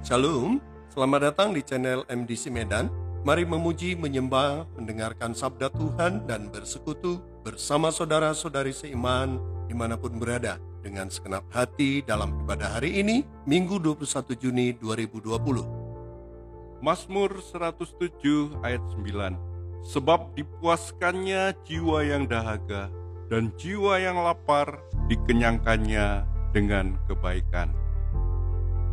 Shalom, selamat datang di channel MDC Medan. Mari memuji, menyembah, mendengarkan sabda Tuhan dan bersekutu bersama saudara-saudari seiman dimanapun berada dengan segenap hati dalam ibadah hari ini, Minggu 21 Juni 2020. Mazmur 107 ayat 9. Sebab dipuaskannya jiwa yang dahaga dan jiwa yang lapar dikenyangkannya dengan kebaikan.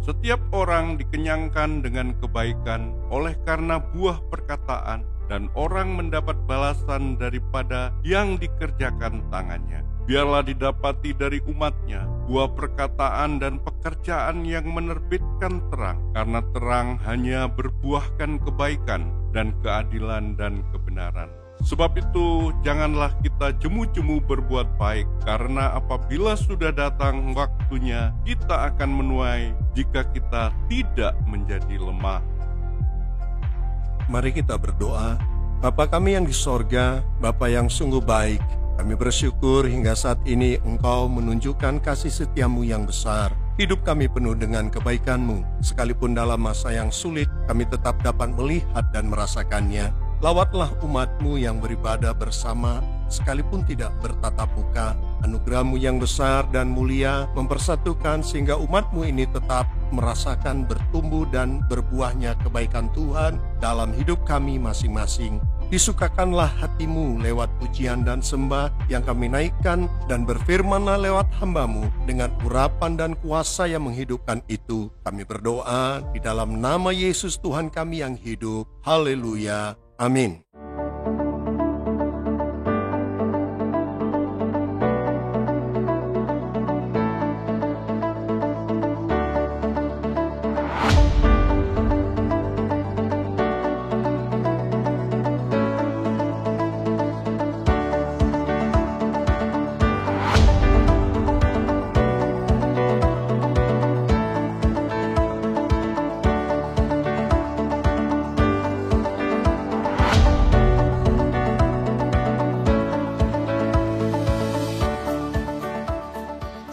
Setiap orang dikenyangkan dengan kebaikan oleh karena buah perkataan, dan orang mendapat balasan daripada yang dikerjakan tangannya. Biarlah didapati dari umatnya buah perkataan dan pekerjaan yang menerbitkan terang, karena terang hanya berbuahkan kebaikan dan keadilan dan kebenaran. Sebab itu, janganlah kita jemu-jemu berbuat baik, karena apabila sudah datang waktunya, kita akan menuai jika kita tidak menjadi lemah. Mari kita berdoa. Bapa kami yang di sorga, Bapa yang sungguh baik, kami bersyukur hingga saat ini Engkau menunjukkan kasih setiamu yang besar. Hidup kami penuh dengan kebaikan-Mu. Sekalipun dalam masa yang sulit, kami tetap dapat melihat dan merasakannya. Lawatlah umat-Mu yang beribadah bersama, sekalipun tidak bertatap muka. Anugerah-Mu yang besar dan mulia mempersatukan sehingga umat-Mu ini tetap merasakan bertumbuh dan berbuahnya kebaikan Tuhan dalam hidup kami masing-masing. Disukakanlah hati-Mu lewat pujian dan sembah yang kami naikkan, dan berfirmanlah lewat hamba-Mu dengan urapan dan kuasa yang menghidupkan itu. Kami berdoa di dalam nama Yesus Tuhan kami yang hidup. Haleluya. Amin.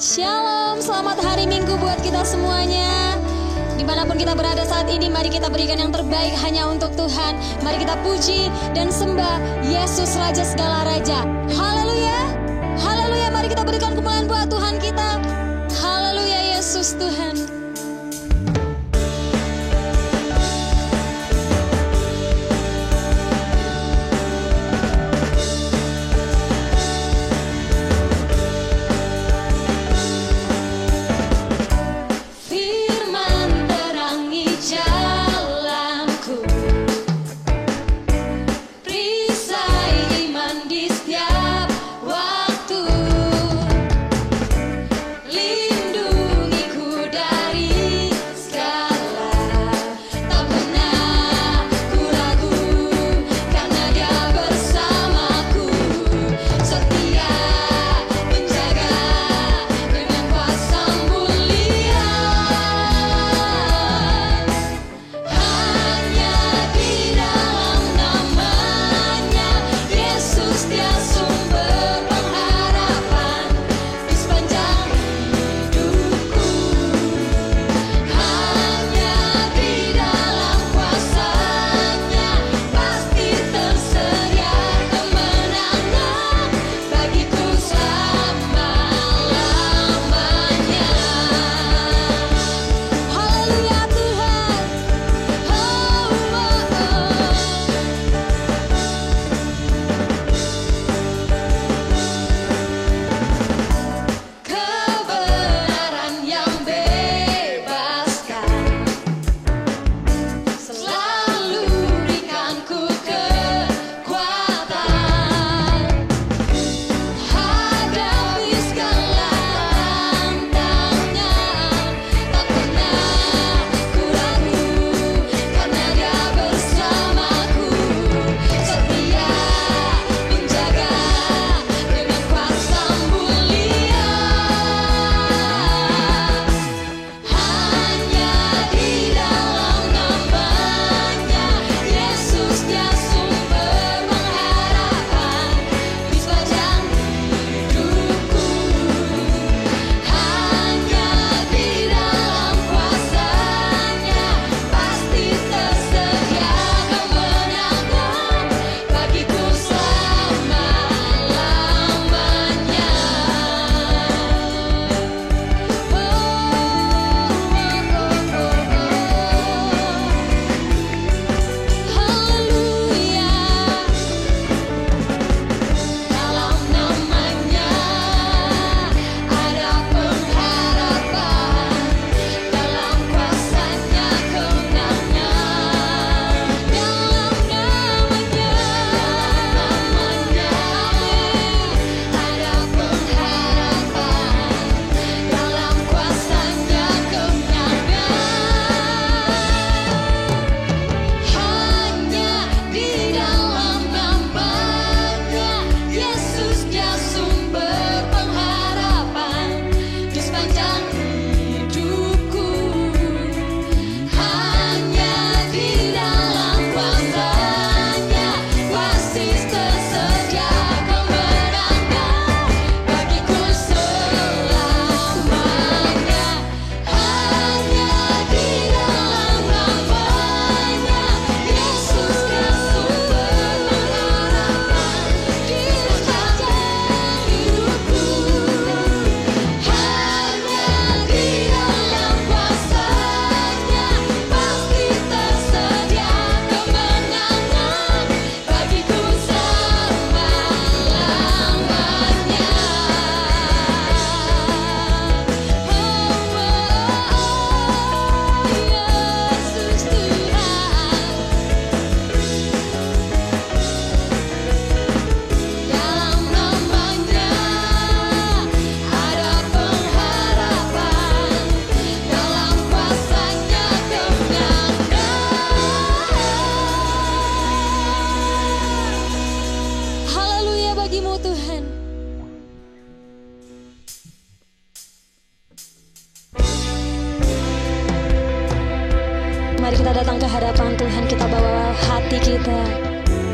Shalom, selamat hari Minggu buat kita semuanya. Dimanapun kita berada saat ini, mari kita berikan yang terbaik hanya untuk Tuhan. Mari kita puji dan sembah Yesus Raja segala Raja. Haleluya, haleluya. Mari kita berikan kemuliaan buat Tuhan kita. Haleluya, Yesus Tuhan. Lindungiku dari bagimu Tuhan. Mari kita datang ke hadapan Tuhan, kita bawa hati kita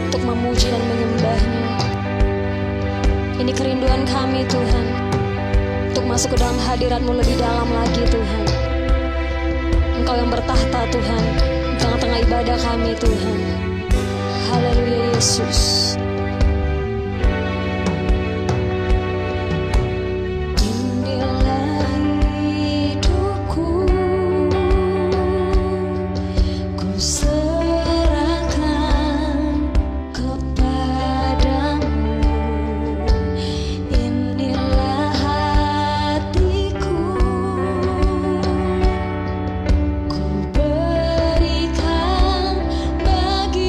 untuk memuji dan menyembah-Nya. Ini kerinduan kami Tuhan, untuk masuk ke dalam hadirat-Mu lebih dalam lagi Tuhan. Engkau yang bertahta Tuhan, di tengah-tengah ibadah kami Tuhan. Haleluya Yesus. Berikan bagimu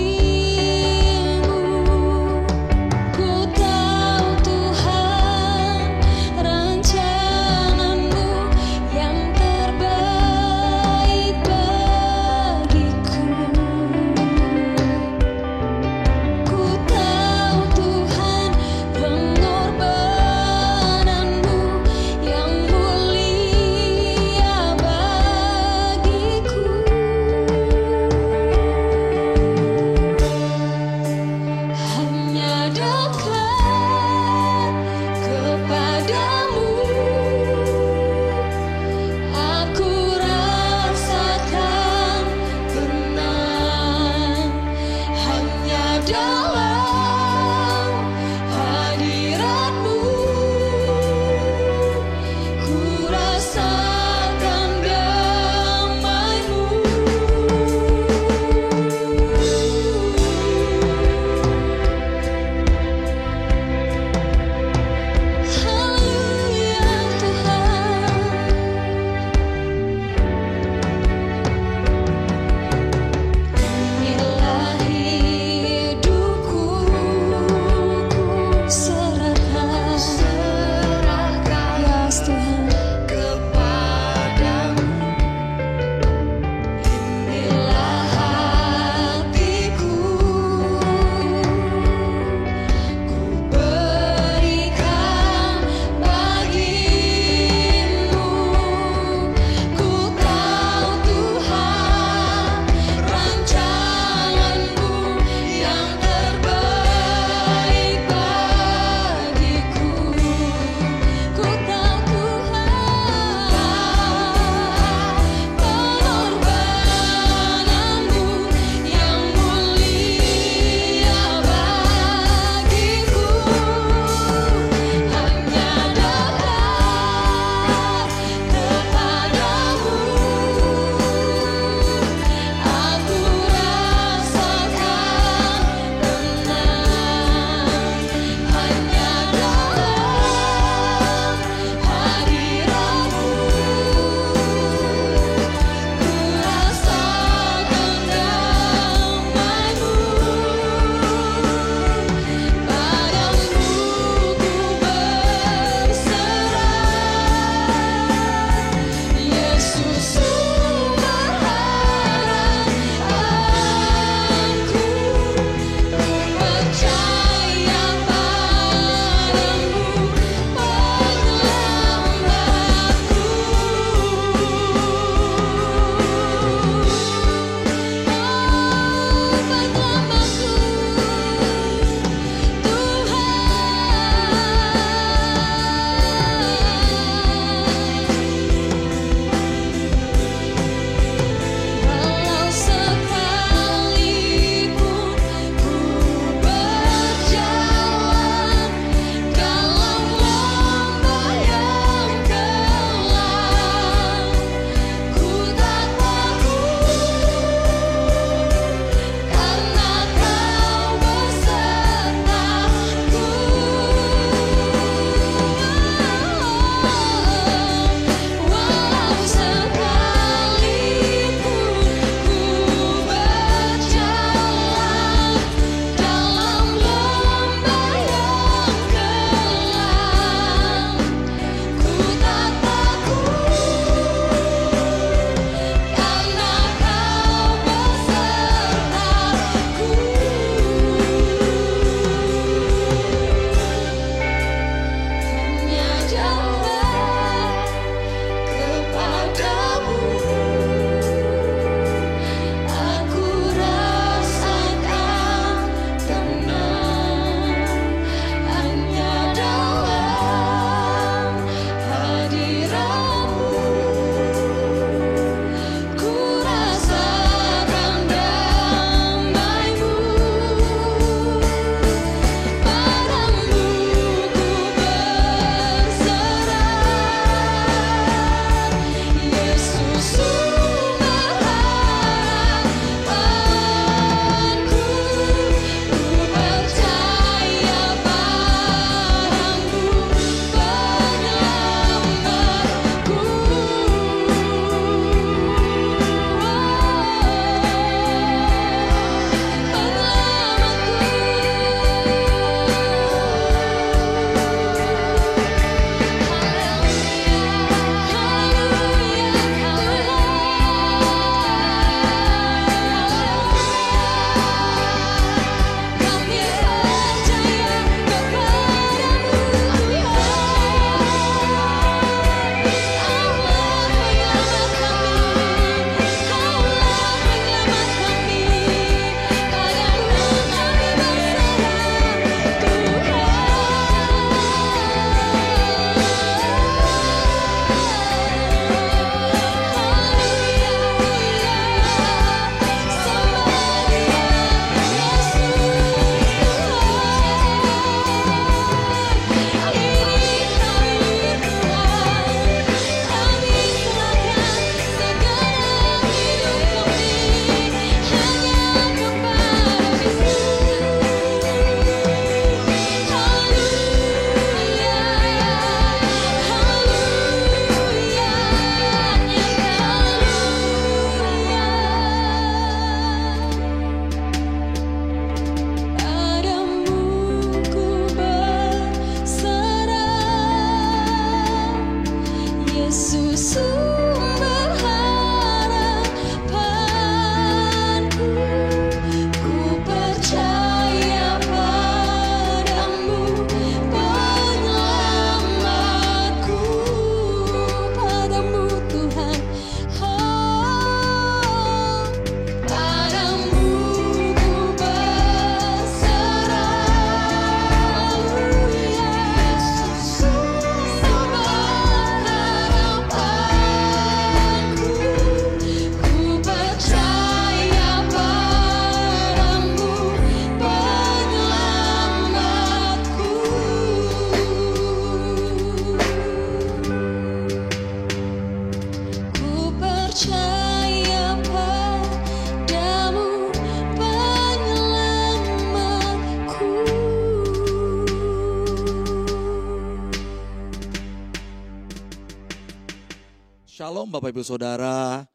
Shalom Bapak Ibu Saudara,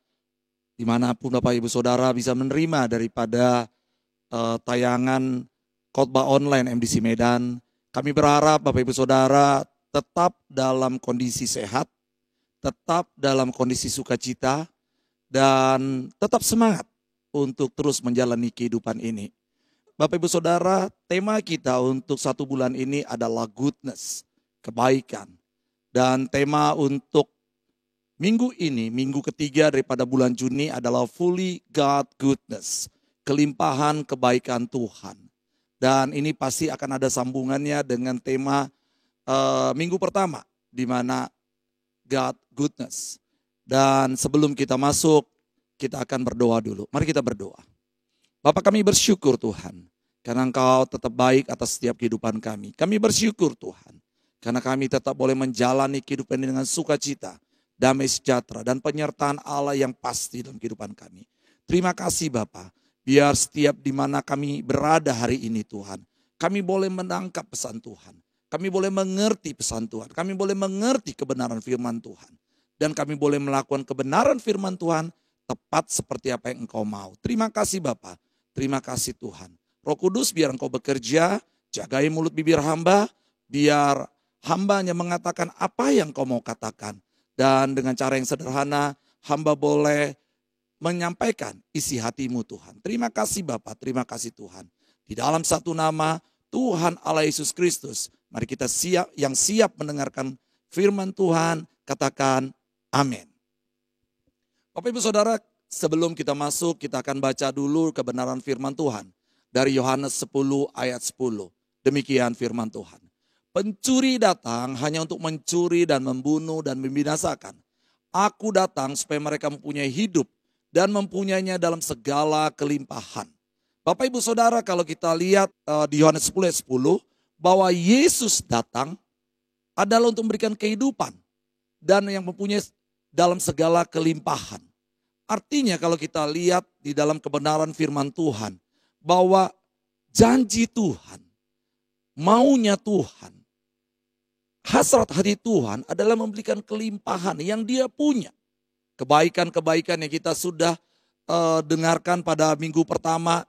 dimanapun Bapak Ibu Saudara bisa menerima daripada tayangan khotbah online MDC Medan. Kami berharap Bapak Ibu Saudara tetap dalam kondisi sehat, tetap dalam kondisi sukacita, dan tetap semangat untuk terus menjalani kehidupan ini. Bapak Ibu Saudara, tema kita untuk 1 bulan ini adalah goodness, kebaikan. Dan tema untuk minggu ini, minggu ketiga daripada bulan Juni adalah Fully God Goodness, kelimpahan kebaikan Tuhan. Dan ini pasti akan ada sambungannya dengan tema minggu pertama, di mana God Goodness. Dan sebelum kita masuk, kita akan berdoa dulu. Mari kita berdoa. Bapak, kami bersyukur Tuhan, karena Engkau tetap baik atas setiap kehidupan kami. Kami bersyukur Tuhan, karena kami tetap boleh menjalani kehidupan ini dengan sukacita, damai sejahtera, dan penyertaan Allah yang pasti dalam kehidupan kami. Terima kasih Bapa, biar setiap di mana kami berada hari ini Tuhan, kami boleh menangkap pesan Tuhan. Kami boleh mengerti pesan Tuhan, kami boleh mengerti kebenaran firman Tuhan. Dan kami boleh melakukan kebenaran firman Tuhan tepat seperti apa yang Engkau mau. Terima kasih Bapa, terima kasih Tuhan. Roh Kudus, biar Engkau bekerja, jagai mulut bibir hamba, biar hambanya mengatakan apa yang Kau mau katakan. Dan dengan cara yang sederhana, hamba boleh menyampaikan isi hatimu Tuhan. Terima kasih Bapa, terima kasih Tuhan. Di dalam satu nama, Tuhan Allah Yesus Kristus, mari kita siap mendengarkan firman Tuhan, katakan amin. Bapak Ibu Saudara, sebelum kita masuk, kita akan baca dulu kebenaran firman Tuhan. Dari Yohanes 10 ayat 10. Demikian firman Tuhan. Pencuri datang hanya untuk mencuri dan membunuh dan membinasakan. Aku datang supaya mereka mempunyai hidup dan mempunyainya dalam segala kelimpahan. Bapak Ibu Saudara, kalau kita lihat di Yohanes 10 ayat 10, bahwa Yesus datang adalah untuk memberikan kehidupan dan yang mempunyai dalam segala kelimpahan. Artinya kalau kita lihat di dalam kebenaran firman Tuhan, bahwa janji Tuhan, maunya Tuhan, hasrat hati Tuhan adalah memberikan kelimpahan yang Dia punya. Kebaikan-kebaikan yang kita sudah dengarkan pada minggu pertama,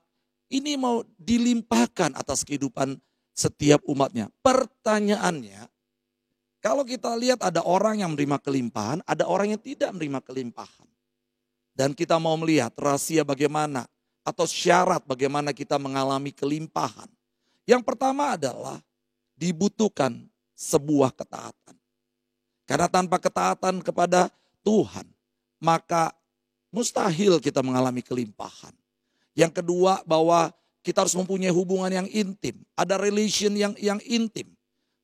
ini mau dilimpahkan atas kehidupan setiap umatnya. Pertanyaannya, kalau kita lihat ada orang yang menerima kelimpahan, ada orang yang tidak menerima kelimpahan. Dan kita mau melihat rahasia bagaimana atau syarat bagaimana kita mengalami kelimpahan. Yang pertama adalah dibutuhkan sebuah ketaatan. Karena tanpa ketaatan kepada Tuhan, maka mustahil kita mengalami kelimpahan. Yang kedua, bahwa kita harus mempunyai hubungan yang intim. Ada relation yang intim.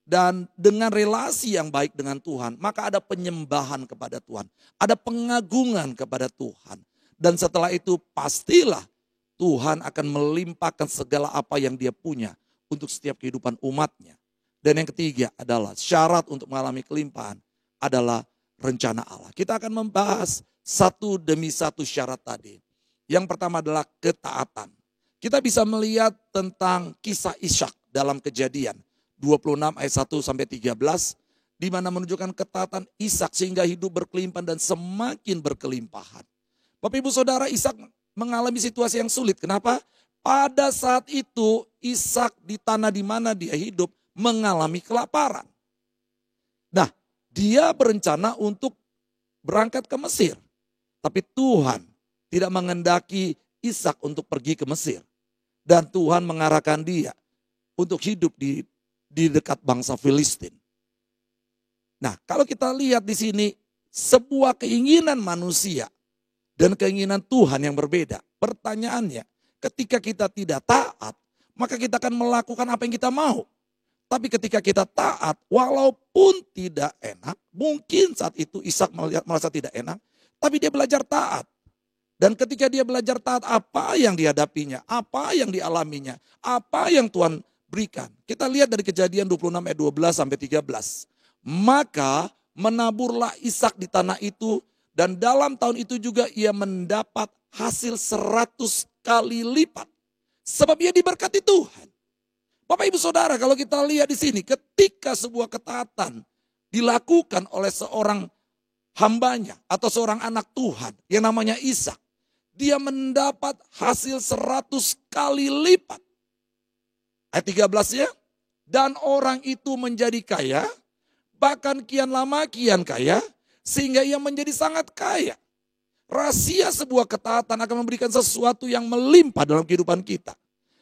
Dan dengan relasi yang baik dengan Tuhan, maka ada penyembahan kepada Tuhan. Ada pengagungan kepada Tuhan. Dan setelah itu pastilah Tuhan akan melimpahkan segala apa yang Dia punya untuk setiap kehidupan umatnya. Dan yang ketiga adalah syarat untuk mengalami kelimpahan adalah rencana Allah. Kita akan membahas satu demi satu syarat tadi. Yang pertama adalah ketaatan. Kita bisa melihat tentang kisah Ishak dalam Kejadian 26 ayat 1 sampai 13, di mana menunjukkan ketaatan Ishak sehingga hidup berkelimpahan dan semakin berkelimpahan. Bapak Ibu Saudara, Ishak mengalami situasi yang sulit. Kenapa? Pada saat itu Ishak di tanah di mana dia hidup mengalami kelaparan. Nah, dia berencana untuk berangkat ke Mesir. Tapi Tuhan tidak mengendaki Ishak untuk pergi ke Mesir. Dan Tuhan mengarahkan dia untuk hidup di dekat bangsa Filistin. Nah, kalau kita lihat di sini sebuah keinginan manusia dan keinginan Tuhan yang berbeda. Pertanyaannya, ketika kita tidak taat, maka kita akan melakukan apa yang kita mau. Tapi ketika kita taat, walaupun tidak enak, mungkin saat itu Ishak merasa tidak enak, tapi dia belajar taat. Dan ketika dia belajar taat, apa yang dihadapinya, apa yang dialaminya, apa yang Tuhan berikan. Kita lihat dari Kejadian 26 ayat 12 sampai 13. Maka menaburlah Ishak di tanah itu, dan dalam tahun itu juga ia mendapat hasil 100 kali lipat. Sebab ia diberkati Tuhan. Bapak Ibu Saudara, kalau kita lihat di sini, ketika sebuah ketaatan dilakukan oleh seorang hambanya atau seorang anak Tuhan yang namanya Ishak, dia mendapat hasil 100 kali lipat. Ayat 13-nya, dan orang itu menjadi kaya, bahkan kian lama kian kaya, sehingga ia menjadi sangat kaya. Rahasia sebuah ketaatan akan memberikan sesuatu yang melimpah dalam kehidupan kita.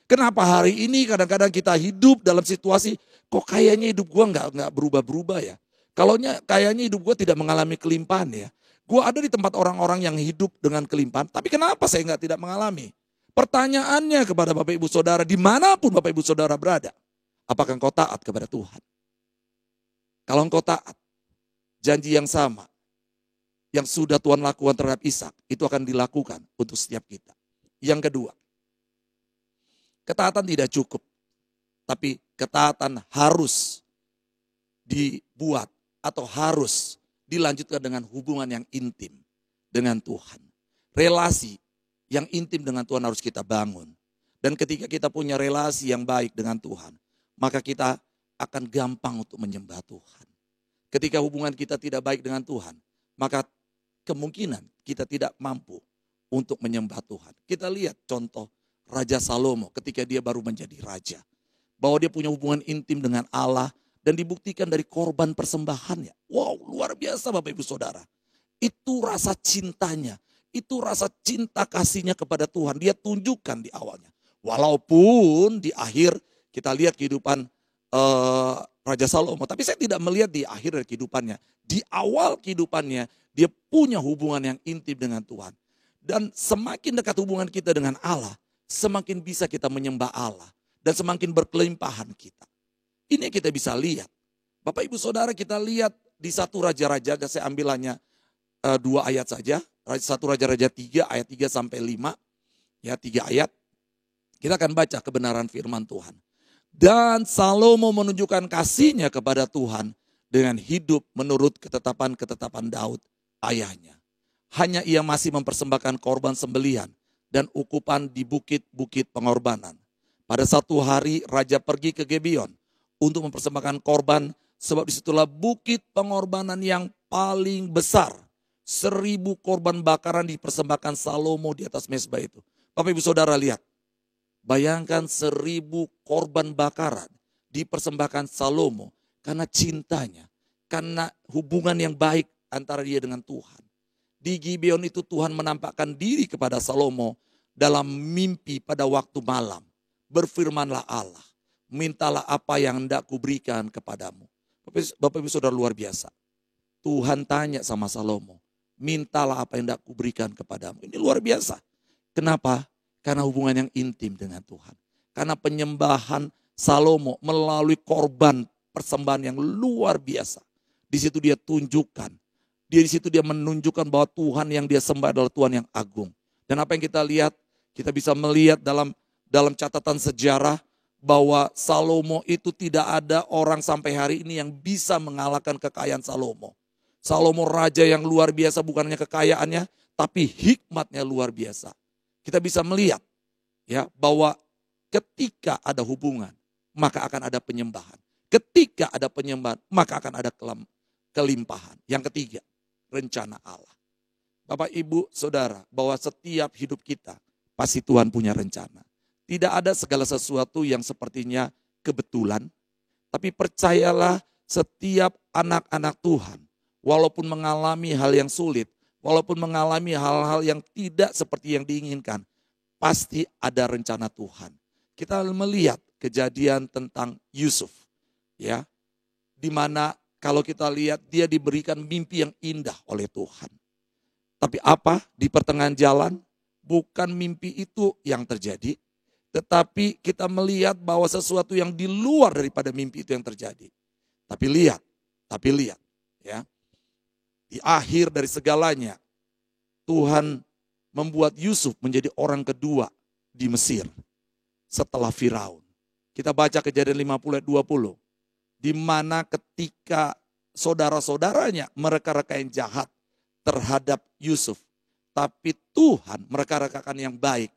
Kenapa hari ini kadang-kadang kita hidup dalam situasi, kok kayaknya hidup gue nggak berubah-berubah ya. Kalau kayaknya hidup gue tidak mengalami kelimpahan ya. Gue ada di tempat orang-orang yang hidup dengan kelimpahan, tapi kenapa saya tidak mengalami? Pertanyaannya kepada Bapak Ibu Saudara, dimanapun Bapak Ibu Saudara berada, apakah engkau taat kepada Tuhan? Kalau engkau taat, janji yang sama, yang sudah Tuhan lakukan terhadap Ishak, itu akan dilakukan untuk setiap kita. Yang kedua, ketaatan tidak cukup, tapi ketaatan harus dibuat atau harus dilanjutkan dengan hubungan yang intim dengan Tuhan. Relasi yang intim dengan Tuhan harus kita bangun. Dan ketika kita punya relasi yang baik dengan Tuhan, maka kita akan gampang untuk menyembah Tuhan. Ketika hubungan kita tidak baik dengan Tuhan, maka kemungkinan kita tidak mampu untuk menyembah Tuhan. Kita lihat contoh Raja Salomo ketika dia baru menjadi raja. Bahwa dia punya hubungan intim dengan Allah dan dibuktikan dari korban persembahannya. Wow, luar biasa Bapak Ibu Saudara. Itu rasa cintanya, itu rasa cinta kasihnya kepada Tuhan. Dia tunjukkan di awalnya. Walaupun di akhir kita lihat kehidupan Raja Salomo. Tapi saya tidak melihat di akhir dari kehidupannya. Di awal kehidupannya dia punya hubungan yang intim dengan Tuhan. Dan semakin dekat hubungan kita dengan Allah, semakin bisa kita menyembah Allah. Dan semakin berkelimpahan kita. Ini kita bisa lihat. Bapak Ibu Saudara kita lihat di 1 Raja-Raja, saya ambil hanya 2 ayat saja. 1 Raja-Raja 3 ayat 3 sampai 5. Ya 3 ayat. Kita akan baca kebenaran firman Tuhan. Dan Salomo menunjukkan kasihnya kepada Tuhan dengan hidup menurut ketetapan-ketetapan Daud ayahnya. Hanya ia masih mempersembahkan korban sembelihan dan ukupan di bukit-bukit pengorbanan. Pada satu hari Raja pergi ke Gibeon untuk mempersembahkan korban, sebab disitulah bukit pengorbanan yang paling besar. 1000 korban bakaran dipersembahkan Salomo di atas mezbah itu. Bapak Ibu Saudara lihat, bayangkan 1000 korban bakaran dipersembahkan Salomo karena cintanya, karena hubungan yang baik antara dia dengan Tuhan. Di Gibeon itu Tuhan menampakkan diri kepada Salomo dalam mimpi pada waktu malam. Berfirmanlah Allah, mintalah apa yang hendak kuberikan kepadamu. Bapak Ibu Saudara luar biasa. Tuhan tanya sama Salomo, mintalah apa yang hendak kuberikan kepadamu. Ini luar biasa. Kenapa? Karena hubungan yang intim dengan Tuhan. Karena penyembahan Salomo melalui korban persembahan yang luar biasa. Di situ dia tunjukkan. Di situ dia menunjukkan bahwa Tuhan yang dia sembah adalah Tuhan yang agung. Dan apa yang kita lihat? Kita bisa melihat dalam catatan sejarah bahwa Salomo itu tidak ada orang sampai hari ini yang bisa mengalahkan kekayaan Salomo. Salomo raja yang luar biasa, bukan hanya kekayaannya, tapi hikmatnya luar biasa. Kita bisa melihat ya bahwa ketika ada hubungan, maka akan ada penyembahan. Ketika ada penyembahan, maka akan ada kelimpahan. Yang ketiga, rencana Allah. Bapak Ibu Saudara, bahwa setiap hidup kita pasti Tuhan punya rencana. Tidak ada segala sesuatu yang sepertinya kebetulan. Tapi percayalah setiap anak-anak Tuhan, walaupun mengalami hal yang sulit, walaupun mengalami hal-hal yang tidak seperti yang diinginkan, pasti ada rencana Tuhan. Kita melihat kejadian tentang Yusuf, ya, di mana kalau kita lihat dia diberikan mimpi yang indah oleh Tuhan. Tapi apa di pertengahan jalan? Bukan mimpi itu yang terjadi, tetapi kita melihat bahwa sesuatu yang di luar daripada mimpi itu yang terjadi. Tapi lihat, ya. Di akhir dari segalanya, Tuhan membuat Yusuf menjadi orang kedua di Mesir setelah Firaun. Kita baca Kejadian 50 ayat 20. Di mana ketika saudara-saudaranya mereka-reka yang jahat terhadap Yusuf. Tapi Tuhan mereka-rekakan yang baik.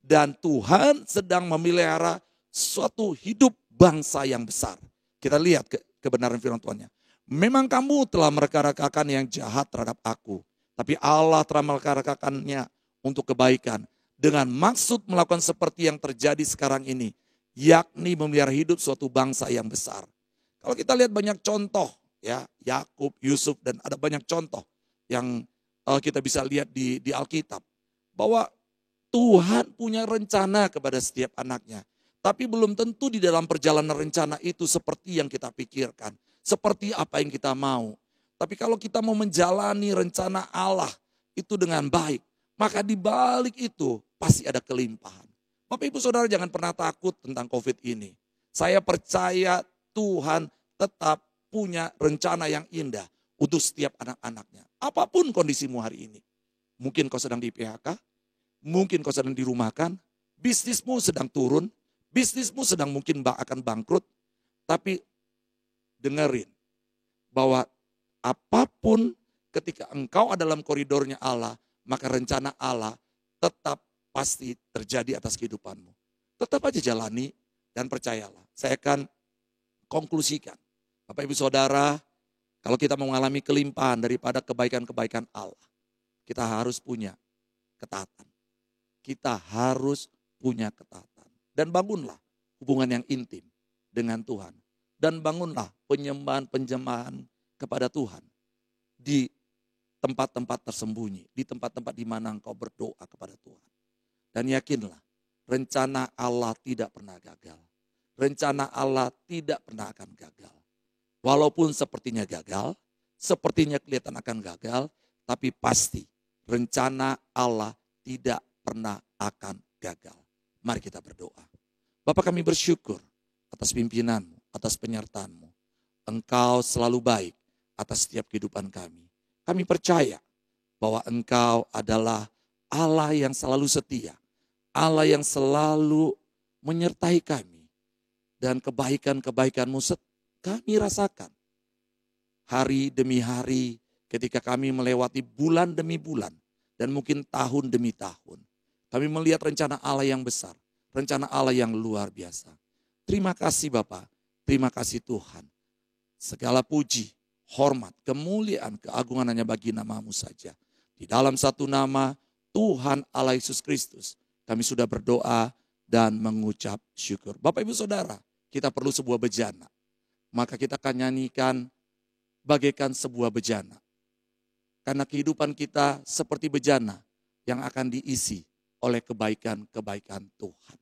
Dan Tuhan sedang memelihara suatu hidup bangsa yang besar. Kita lihat kebenaran firman Tuhannya. Memang kamu telah mereka-rekakan yang jahat terhadap aku, tapi Allah telah mereka-rekakannya untuk kebaikan, dengan maksud melakukan seperti yang terjadi sekarang ini, yakni memelihara hidup suatu bangsa yang besar. Kalau kita lihat banyak contoh, ya, Yakub, Yusuf, dan ada banyak contoh yang kita bisa lihat di Alkitab, bahwa Tuhan punya rencana kepada setiap anaknya. Tapi belum tentu di dalam perjalanan rencana itu seperti yang kita pikirkan. Seperti apa yang kita mau. Tapi kalau kita mau menjalani rencana Allah itu dengan baik, maka di balik itu pasti ada kelimpahan. Bapak Ibu Saudara jangan pernah takut tentang COVID ini. Saya percaya Tuhan tetap punya rencana yang indah untuk setiap anak-anaknya. Apapun kondisimu hari ini. Mungkin kau sedang di PHK, mungkin kau sedang dirumahkan, bisnismu sedang turun, bisnismu sedang mungkin akan bangkrut. Tapi dengerin bahwa apapun ketika engkau ada dalam koridornya Allah, maka rencana Allah tetap pasti terjadi atas kehidupanmu. Tetap aja jalani dan percayalah. Saya akan konklusikan. Bapak Ibu Saudara, kalau kita mengalami kelimpahan daripada kebaikan-kebaikan Allah, kita harus punya ketaatan. Kita harus punya ketaatan. Dan bangunlah hubungan yang intim dengan Tuhan. Dan bangunlah penyembahan-penyembahan kepada Tuhan di tempat-tempat tersembunyi, di tempat-tempat di mana engkau berdoa kepada Tuhan. Dan yakinlah, rencana Allah tidak pernah gagal. Rencana Allah tidak pernah akan gagal. Walaupun sepertinya gagal, sepertinya kelihatan akan gagal, tapi pasti rencana Allah tidak pernah akan gagal. Mari kita berdoa. Bapa, kami bersyukur atas pimpinanmu, atas penyertaanmu. Engkau selalu baik atas setiap kehidupan kami. Kami percaya bahwa Engkau adalah Allah yang selalu setia. Allah yang selalu menyertai kami. Dan kebaikan-kebaikan-Mu kami rasakan. Hari demi hari ketika kami melewati bulan demi bulan. Dan mungkin tahun demi tahun. Kami melihat rencana Allah yang besar. Rencana Allah yang luar biasa. Terima kasih Bapa. Terima kasih Tuhan. Segala puji, hormat, kemuliaan, keagungan hanya bagi nama-Mu saja. Di dalam satu nama Tuhan Allah Yesus Kristus. Kami sudah berdoa dan mengucap syukur. Bapak Ibu Saudara, kita perlu sebuah bejana. Maka kita akan nyanyikan bagaikan sebuah bejana. Karena kehidupan kita seperti bejana yang akan diisi oleh kebaikan-kebaikan Tuhan.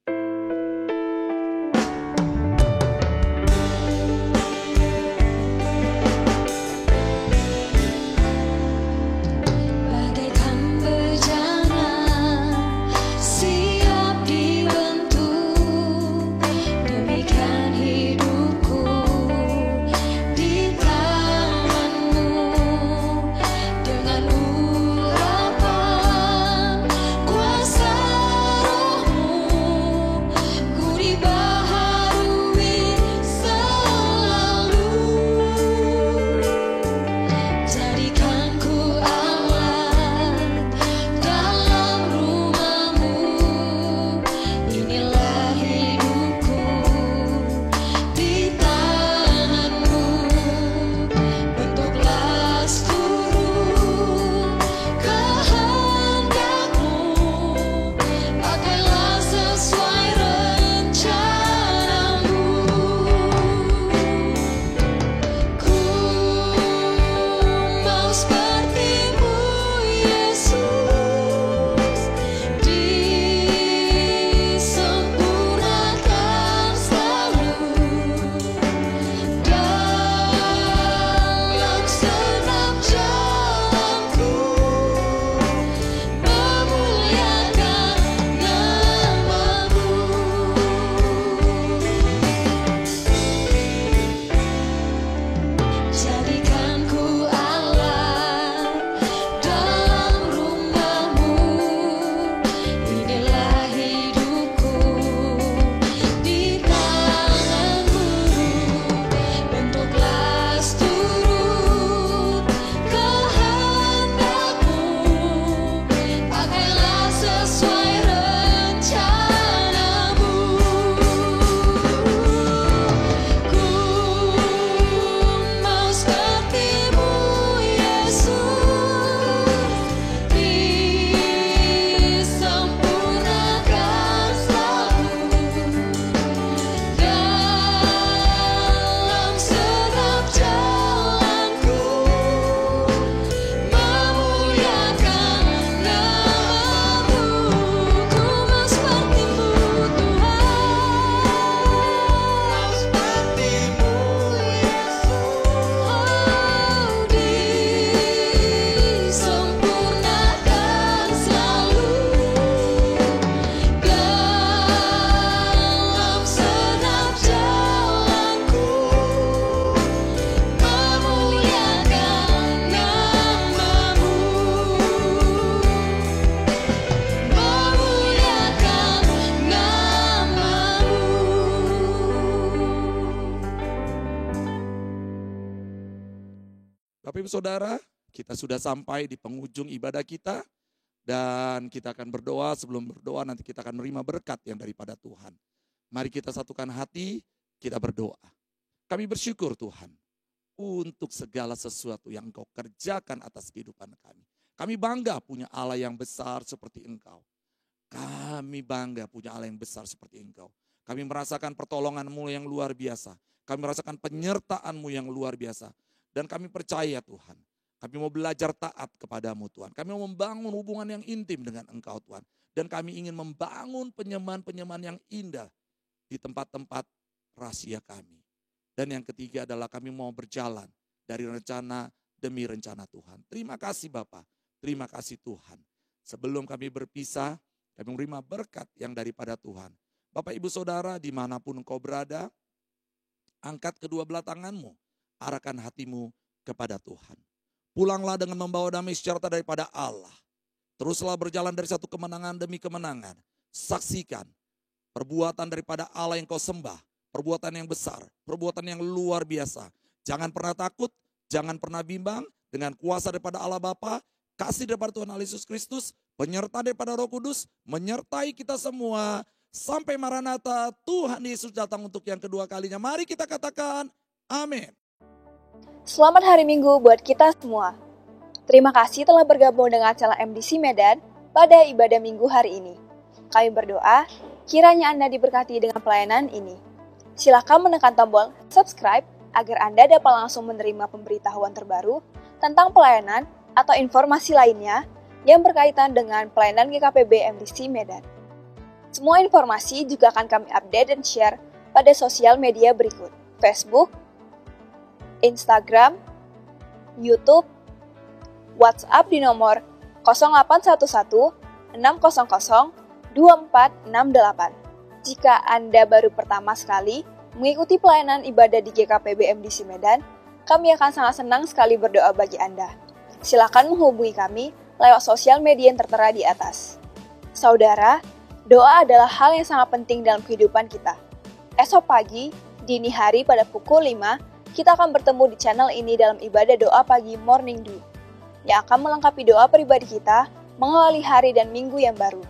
Kuasa Roh-Mu Bapak Ibu Saudara, kita sudah sampai di penghujung ibadah kita. Dan kita akan berdoa, sebelum berdoa nanti kita akan menerima berkat yang daripada Tuhan. Mari kita satukan hati, kita berdoa. Kami bersyukur Tuhan untuk segala sesuatu yang Engkau kerjakan atas kehidupan kami. Kami bangga punya Allah yang besar seperti Engkau. Kami bangga punya Allah yang besar seperti Engkau. Kami merasakan pertolongan-Mu yang luar biasa. Kami merasakan penyertaan-Mu yang luar biasa. Dan kami percaya Tuhan, kami mau belajar taat kepadamu Tuhan. Kami mau membangun hubungan yang intim dengan Engkau Tuhan. Dan kami ingin membangun penyembahan-penyembahan yang indah di tempat-tempat rahasia kami. Dan yang ketiga adalah kami mau berjalan dari rencana demi rencana Tuhan. Terima kasih Bapa, terima kasih Tuhan. Sebelum kami berpisah, kami menerima berkat yang daripada Tuhan. Bapak Ibu Saudara dimanapun engkau berada, angkat kedua belah tanganmu, arahkan hatimu kepada Tuhan. Pulanglah dengan membawa damai sejahtera daripada Allah. Teruslah berjalan dari satu kemenangan demi kemenangan. Saksikan perbuatan daripada Allah yang kau sembah. Perbuatan yang besar, perbuatan yang luar biasa. Jangan pernah takut, jangan pernah bimbang. Dengan kuasa daripada Allah Bapa, kasih daripada Tuhan Yesus Kristus, penyertaan daripada Roh Kudus, menyertai kita semua. Sampai Maranatha, Tuhan Yesus datang untuk yang kedua kalinya. Mari kita katakan, amin. Selamat hari Minggu buat kita semua. Terima kasih telah bergabung dengan channel MDC Medan pada ibadah Minggu hari ini. Kami berdoa, kiranya Anda diberkati dengan pelayanan ini. Silakan menekan tombol subscribe agar Anda dapat langsung menerima pemberitahuan terbaru tentang pelayanan atau informasi lainnya yang berkaitan dengan pelayanan GKPB MDC Medan. Semua informasi juga akan kami update dan share pada sosial media berikut: Facebook, Instagram, YouTube, WhatsApp di nomor 0811 600 2468. Jika Anda baru pertama sekali mengikuti pelayanan ibadah di GKPB MDC Medan, kami akan sangat senang sekali berdoa bagi Anda. Silakan menghubungi kami lewat sosial media yang tertera di atas. Saudara, doa adalah hal yang sangat penting dalam kehidupan kita. Esok pagi, dini hari pada pukul 5, kita akan bertemu di channel ini dalam ibadah doa pagi Morning Dew, yang akan melengkapi doa pribadi kita mengawali hari dan minggu yang baru.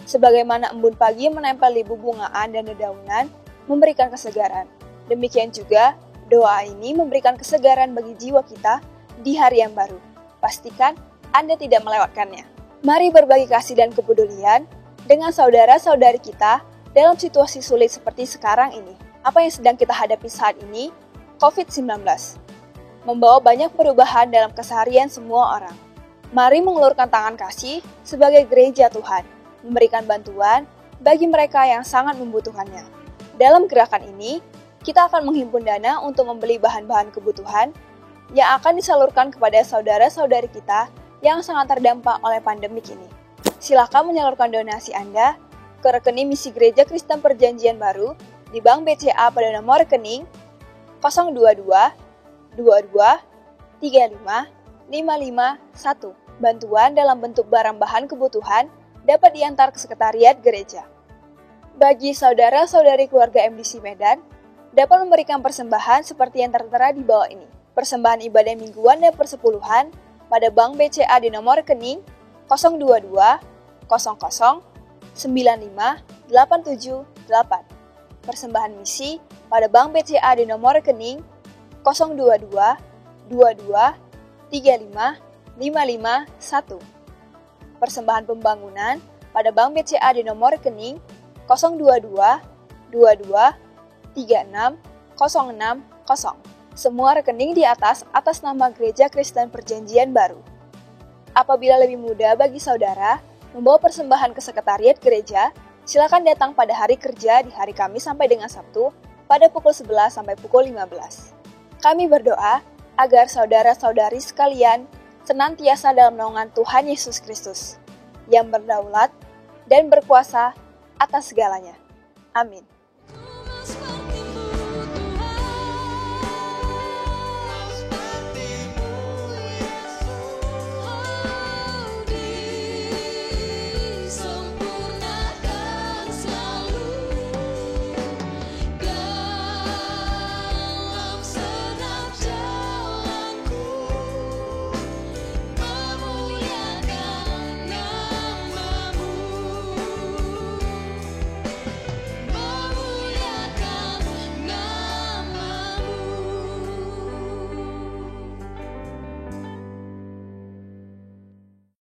Sebagaimana embun pagi menempel di bebungaan dan dedaunan, memberikan kesegaran. Demikian juga, doa ini memberikan kesegaran bagi jiwa kita di hari yang baru. Pastikan Anda tidak melewatkannya. Mari berbagi kasih dan kepedulian dengan saudara-saudari kita dalam situasi sulit seperti sekarang ini. Apa yang sedang kita hadapi saat ini? COVID-19 membawa banyak perubahan dalam keseharian semua orang. Mari mengulurkan tangan kasih sebagai gereja Tuhan, memberikan bantuan bagi mereka yang sangat membutuhkannya. Dalam gerakan ini, kita akan menghimpun dana untuk membeli bahan-bahan kebutuhan yang akan disalurkan kepada saudara-saudari kita yang sangat terdampak oleh pandemik ini. Silakan menyalurkan donasi Anda ke rekening Misi Gereja Kristen Perjanjian Baru di Bank BCA pada nomor rekening 022 22 35 551. Bantuan dalam bentuk barang bahan kebutuhan dapat diantar ke sekretariat gereja. Bagi saudara-saudari keluarga MDC Medan, dapat memberikan persembahan seperti yang tertera di bawah ini. Persembahan ibadah mingguan dan persepuluhan pada Bank BCA di nomor rekening 022 00 95 878. Persembahan misi pada Bank BCA di nomor rekening 022 22 35 551. Persembahan pembangunan pada Bank BCA di nomor rekening 022 22 36 060. Semua rekening di atas nama Gereja Kristen Perjanjian Baru. Apabila lebih mudah bagi saudara membawa persembahan ke sekretariat gereja, silakan datang pada hari kerja di hari Kamis sampai dengan Sabtu pada pukul 11 sampai pukul 15. Kami berdoa agar saudara-saudari sekalian senantiasa dalam naungan Tuhan Yesus Kristus yang berdaulat dan berkuasa atas segalanya. Amin.